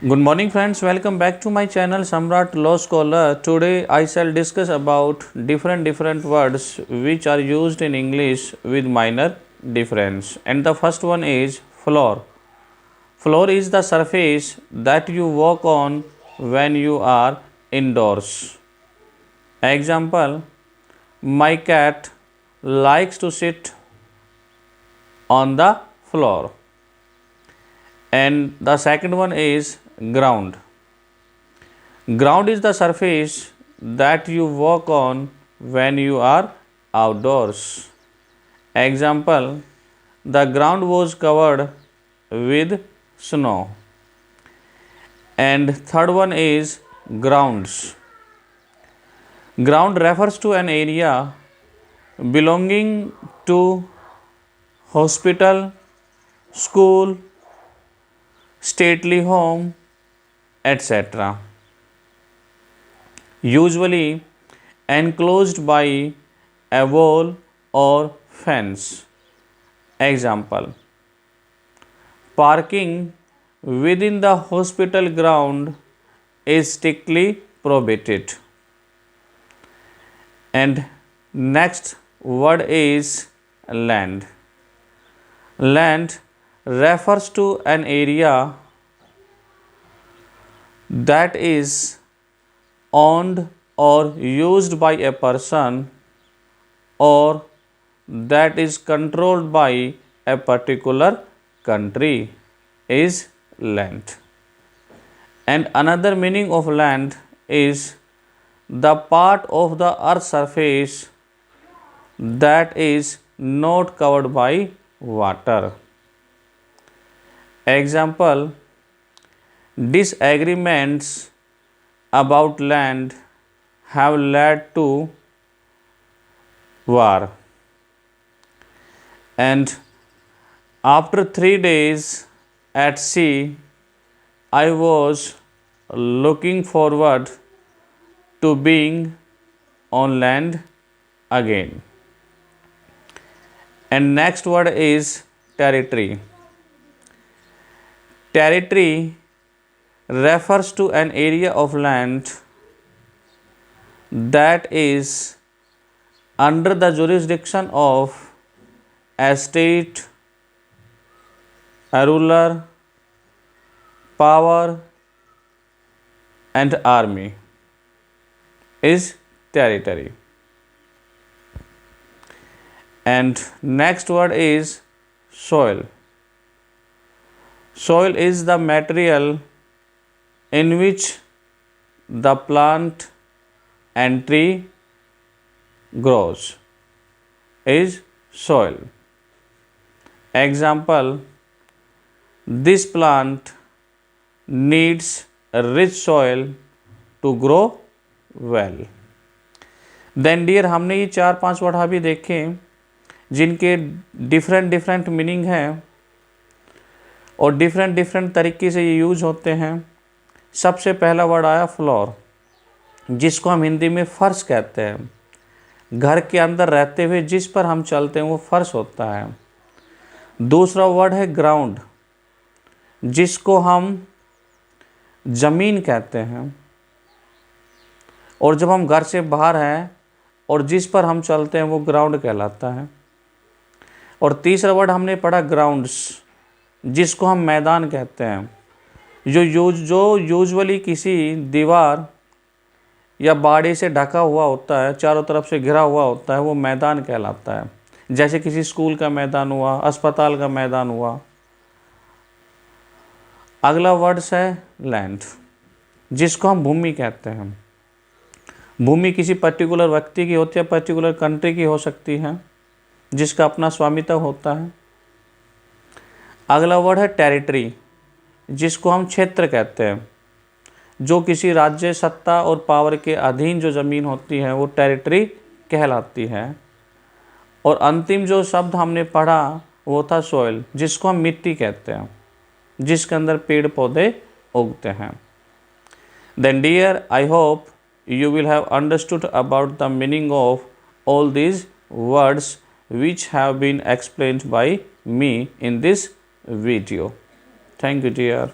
Good morning friends, welcome back to my channel Samrat Law Scholar. Today I shall discuss about different words which are used in English with minor difference. And the first one is floor. Floor is the surface that you walk on when you are indoors. Example, my cat likes to sit on the floor. And the second one is ground. Ground is the surface that you walk on when you are outdoors. Example, the ground was covered with snow. And third one is grounds. Ground refers to an area belonging to hospital, school, stately home, etc. Usually enclosed by a wall or fence. Example, parking within the hospital ground is strictly prohibited. And next word is land. Land refers to an area that is owned or used by a person or that is controlled by a particular country is land. And another meaning of land is the part of the earth's surface that is not covered by water. Example, disagreements about land have led to war. And after 3 days at sea, I was looking forward to being on land again. And next word is territory. Territory refers to an area of land that is under the jurisdiction of a state, a ruler, power, and army is territory. And next word is soil. Soil is the material in which the plant and tree grows is soil. Example, this plant needs a rich soil to grow well. Then dear, हमने ये 4-5 word अभी देखे जिनके different meaning है और different तरीके से ये यूज होते हैं। सबसे पहला वर्ड आया फ्लोर, जिसको हम हिंदी में फर्श कहते हैं। घर के अंदर रहते हुए जिस पर हम चलते हैं वो फर्श होता है। दूसरा वर्ड है ग्राउंड, जिसको हम ज़मीन कहते हैं। और जब हम घर से बाहर हैं और जिस पर हम चलते हैं वो ग्राउंड कहलाता है। और तीसरा वर्ड हमने पढ़ा ग्राउंड्स, जिसको हम मैदान कहते हैं। जो यूजुअली किसी दीवार या बाड़ी से ढका हुआ होता है, चारों तरफ से घिरा हुआ होता है, वो मैदान कहलाता है। जैसे किसी स्कूल का मैदान हुआ, अस्पताल का मैदान हुआ। अगला वर्ड्स है लैंड, जिसको हम भूमि कहते हैं। भूमि किसी पर्टिकुलर व्यक्ति की होती है, पर्टिकुलर कंट्री की हो सकती है, जिसका अपना स्वामित्व होता है। अगला वर्ड है टेरिटरी, जिसको हम क्षेत्र कहते हैं। जो किसी राज्य सत्ता और पावर के अधीन जो ज़मीन होती है वो टेरिटरी कहलाती है। और अंतिम जो शब्द हमने पढ़ा वो था सॉइल, जिसको हम मिट्टी कहते हैं, जिसके अंदर पेड़ पौधे उगते हैं। Then dear, I hope you will have understood about the meaning of all these words which have been explained by me in this video. Thank you dear.